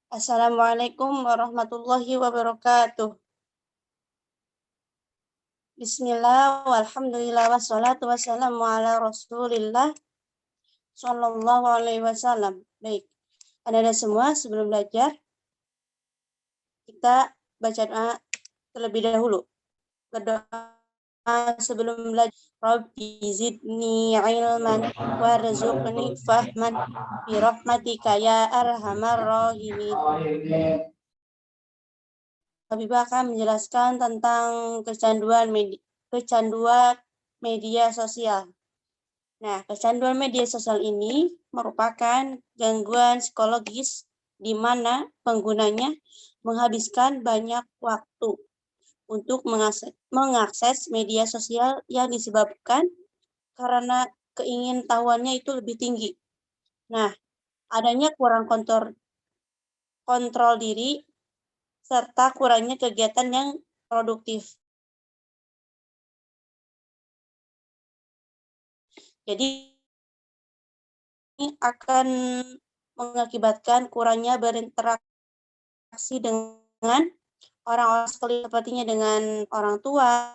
Assalamualaikum warahmatullahi wabarakatuh. Bismillah, walhamdulillah, wassalatu wassalamu ala rasulillah, sallallahu alaihi wasallam. Baik, Anda semua sebelum belajar, kita baca doa terlebih dahulu. Berdoa sebelum belajar. Rabbi zidni ilman warzuqni fahman birahmatika ya arhamar rahimin. Habibah akan menjelaskan tentang kecanduan media sosial. Nah, kecanduan media sosial ini merupakan gangguan psikologis di mana penggunanya menghabiskan banyak waktu untuk mengakses media sosial yang disebabkan karena keingintahuannya itu lebih tinggi. Nah, adanya kurang kontrol diri serta kurangnya kegiatan yang produktif. Jadi ini akan mengakibatkan kurangnya berinteraksi dengan orang-orang sepertinya dengan orang tua,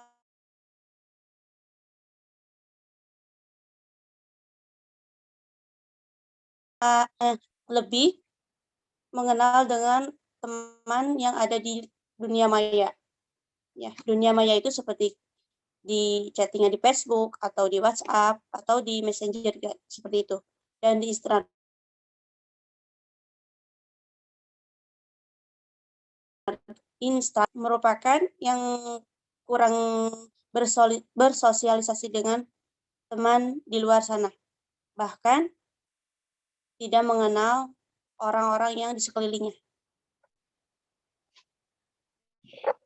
lebih mengenal dengan teman yang ada di dunia maya. Ya, dunia maya itu seperti di chattingnya di Facebook atau di WhatsApp atau di Messenger seperti itu. Dan di Insta merupakan yang kurang bersosialisasi dengan teman di luar sana. Bahkan tidak mengenal orang-orang yang di sekelilingnya.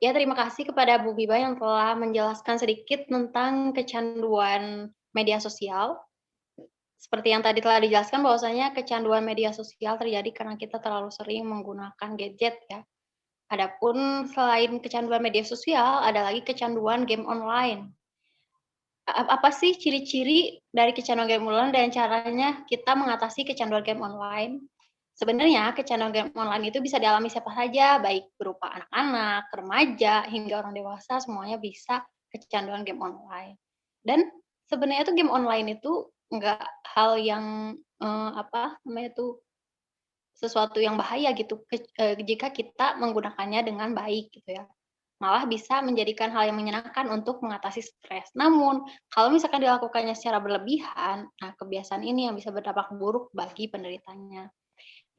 Ya, terima kasih kepada Bu Biba yang telah menjelaskan sedikit tentang kecanduan media sosial. Seperti yang tadi telah dijelaskan bahwasanya kecanduan media sosial terjadi karena kita terlalu sering menggunakan gadget ya. Adapun selain kecanduan media sosial, ada lagi kecanduan game online. Apa sih ciri-ciri dari kecanduan game online dan caranya kita mengatasi kecanduan game online? Sebenarnya kecanduan game online itu bisa dialami siapa saja, baik berupa anak-anak, remaja, hingga orang dewasa, semuanya bisa kecanduan game online. Dan sebenarnya tuh game online itu nggak hal yang apa namanya tuh sesuatu yang bahaya gitu jika kita menggunakannya dengan baik gitu ya. Malah bisa menjadikan hal yang menyenangkan untuk mengatasi stres. Namun, kalau misalkan dilakukannya secara berlebihan, nah kebiasaan ini yang bisa berdampak buruk bagi penderitanya.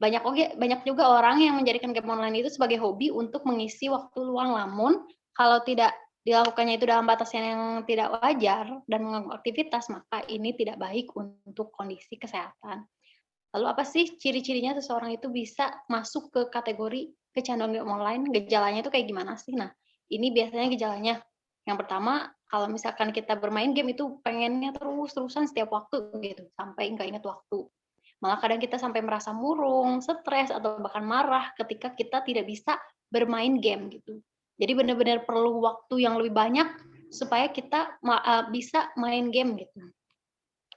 Banyak juga orang yang menjadikan game online itu sebagai hobi untuk mengisi waktu luang, namun kalau tidak dilakukannya itu dalam batasan yang tidak wajar dan mengganggu aktivitas, maka ini tidak baik untuk kondisi kesehatan. Lalu apa sih ciri-cirinya seseorang itu bisa masuk ke kategori kecanduan game online? Gejalanya itu kayak gimana sih? Nah, ini biasanya gejalanya. Yang pertama, kalau misalkan kita bermain game itu pengennya terus-terusan setiap waktu gitu, sampai nggak ingat waktu. Malah kadang kita sampai merasa murung, stres, atau bahkan marah ketika kita tidak bisa bermain game gitu. Jadi benar-benar perlu waktu yang lebih banyak supaya kita bisa main game gitu.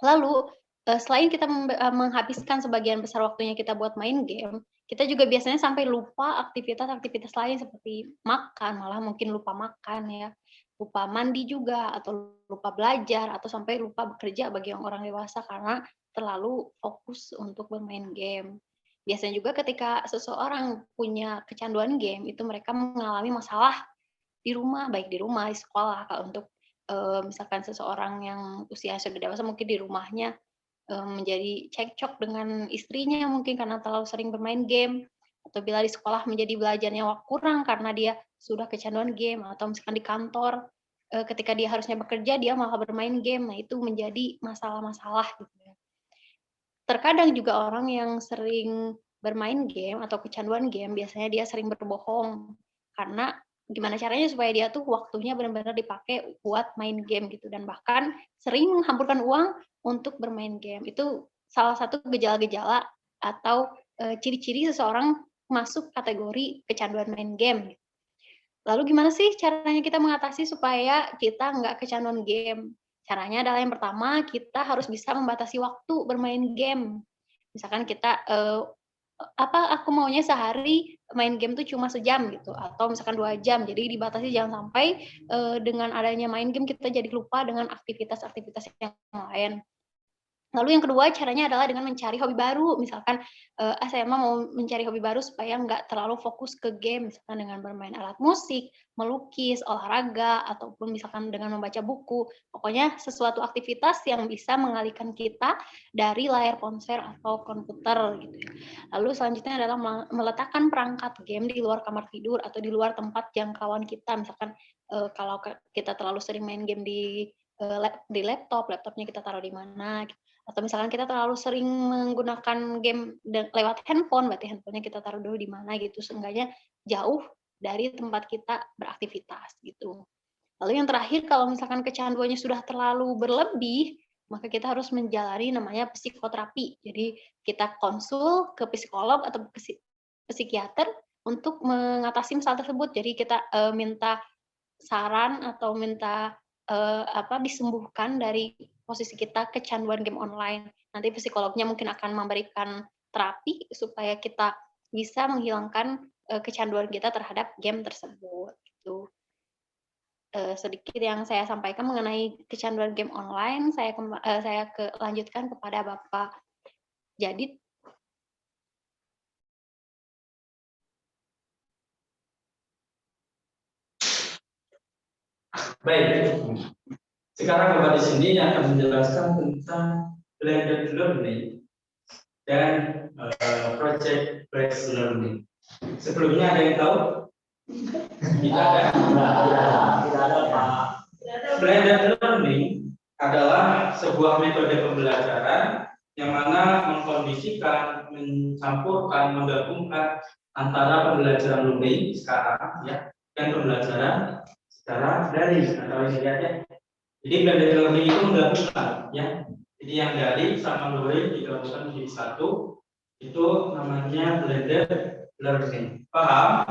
Lalu, selain kita menghabiskan sebagian besar waktunya kita buat main game, kita juga biasanya sampai lupa aktivitas-aktivitas lain seperti makan, malah mungkin lupa makan ya, lupa mandi juga, atau lupa belajar, atau sampai lupa bekerja bagi yang orang dewasa karena terlalu fokus untuk bermain game. Biasanya juga ketika seseorang punya kecanduan game, itu mereka mengalami masalah di rumah, baik di rumah, di sekolah. Kalau untuk, misalkan seseorang yang usia sudah dewasa mungkin di rumahnya menjadi cekcok dengan istrinya mungkin karena terlalu sering bermain game, atau bila di sekolah menjadi belajarnya kurang karena dia sudah kecanduan game, atau misalkan di kantor, ketika dia harusnya bekerja dia malah bermain game. Nah, itu menjadi masalah-masalah gitu ya. Terkadang juga orang yang sering bermain game atau kecanduan game biasanya dia sering berbohong, karena gimana caranya supaya dia tuh waktunya benar-benar dipakai buat main game gitu, dan bahkan sering menghamburkan uang untuk bermain game. Itu salah satu gejala-gejala atau, ciri-ciri seseorang masuk kategori kecanduan main game. Lalu gimana sih caranya kita mengatasi supaya kita nggak kecanduan game? Caranya adalah yang pertama, kita harus bisa membatasi waktu bermain game. Misalkan kita, aku maunya sehari main game tuh cuma sejam gitu, atau misalkan 2 jam. Jadi dibatasi jangan sampai dengan adanya main game kita jadi lupa dengan aktivitas-aktivitas yang lain. Lalu yang kedua caranya adalah dengan mencari hobi baru. Misalkan saya mau mencari hobi baru supaya nggak terlalu fokus ke game, misalkan dengan bermain alat musik, melukis, olahraga, ataupun misalkan dengan membaca buku. Pokoknya sesuatu aktivitas yang bisa mengalihkan kita dari layar ponsel atau komputer gitu ya. Lalu selanjutnya adalah meletakkan perangkat game di luar kamar tidur atau di luar tempat jangkauan kita. Misalkan kalau kita terlalu sering main game di laptopnya kita taruh di mana gitu. Atau misalkan kita terlalu sering menggunakan game lewat handphone, berarti handphonenya kita taruh dulu di mana gitu, seenggaknya jauh dari tempat kita beraktivitas gitu. Lalu yang terakhir kalau misalkan kecanduannya sudah terlalu berlebih, maka kita harus menjalani namanya psikoterapi. Jadi kita konsul ke psikolog atau psikiater untuk mengatasi masalah tersebut. Jadi kita minta saran atau minta disembuhkan dari posisi kita kecanduan game online. Nanti psikolognya mungkin akan memberikan terapi supaya kita bisa menghilangkan kecanduan kita terhadap game tersebut. Gitu. Sedikit yang saya sampaikan mengenai kecanduan game online. Saya lanjutkan kepada Bapak Jadid. Baik, sekarang Bapak di sini akan menjelaskan tentang blended learning dan project based learning. Sebelumnya ada yang tahu? Tidak ada, Pak. Blended learning adalah sebuah metode pembelajaran yang mana mengkondisikan, mencampurkan, menggabungkan antara pembelajaran luring sekarang ya dan pembelajaran secara daring atau istilahnya. Jadi blended learning itu menggabungkan ya. Jadi yang daring sama luring digabungkan menjadi satu. Itu namanya blended learning. Paham?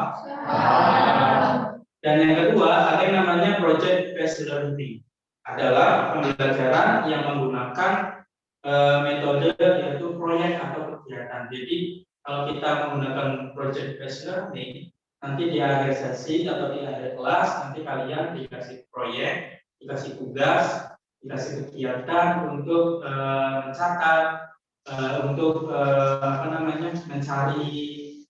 Dan yang kedua ada yang namanya project based learning. Adalah pembelajaran yang menggunakan metode yaitu proyek atau kegiatan. Jadi kalau kita menggunakan project based learning, nanti di akhir sesi atau di akhir kelas nanti kalian dikasih proyek, dikasih tugas, dikasih kegiatan untuk mencatat, untuk mencari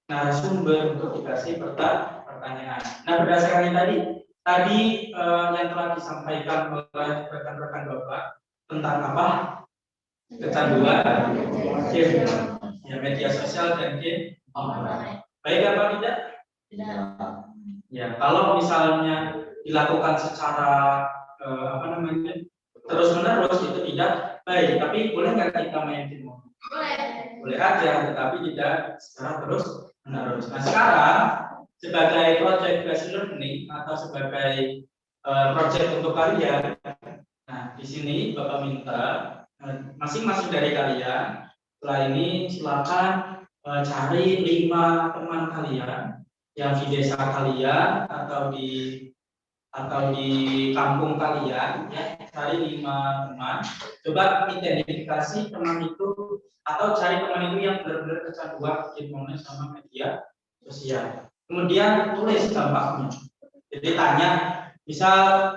narasumber, untuk dikasih pertanyaan. Nah berdasarkan tadi yang telah disampaikan oleh rekan-rekan Bapak tentang apa? Kecanduan game, ya, media sosial dan game online. Baik apa tidak? Tidak. Ya, kalau misalnya dilakukan secara terus-menerus itu tidak baik. Tapi boleh nggak kita main game? Boleh aja, tetapi tidak secara terus-menerus. Nah sekarang sebagai project based learning atau sebagai project untuk kalian, nah di sini Bapak minta masing-masing dari kalian setelah ini silakan cari 5 teman kalian yang di desa kalian atau di kampung kalian ya, cari 5 teman, coba identifikasi teman itu atau cari teman itu yang benar-benar kecanduan game online sama media sosial, kemudian tulis dampaknya. Jadi tanya, misal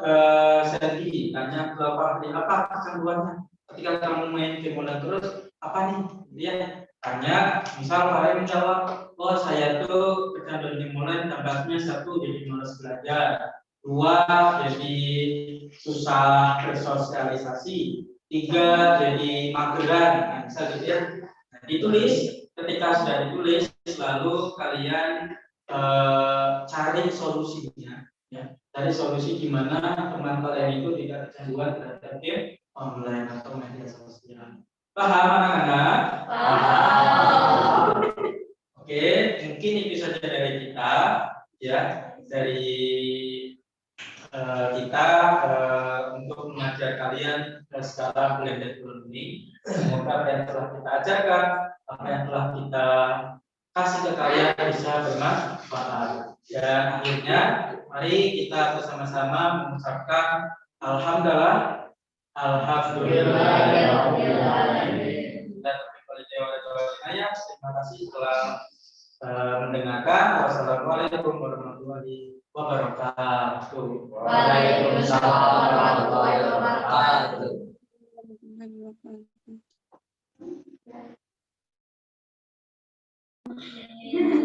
Sandy tanya ke apa kecanduannya ketika kamu main game online terus, apa nih? Dia tanya, misal kalian menjawab, oh saya tuh kecanduan game online dampaknya 1 jadi malas belajar, 2 jadi susah bersosialisasi, 3 jadi mageran. Nah, misal gitu ya. Nah, ditulis, ketika sudah ditulis lalu kalian cari solusinya ya. Cari solusi di mana teman kalian itu tidak kecanduan terhadap game online atau media sosial. Paham anak-anak? Paham. Oke, mungkin itu saja dari kita ya, dari kita untuk mengajar kalian secara blended learning. Semoga apa yang telah kita ajarkan, apa yang telah kita kasih ke kalian bisa bermanfaat. Dan akhirnya mari kita bersama-sama mengucapkan alhamdulillah, alhamdulillah. Terima kasih telah mendengarkan. Wassalamualaikum warahmatullahi wabarakatuh. Waalaikumsalam warahmatullahi wabarakatuh. Thank you.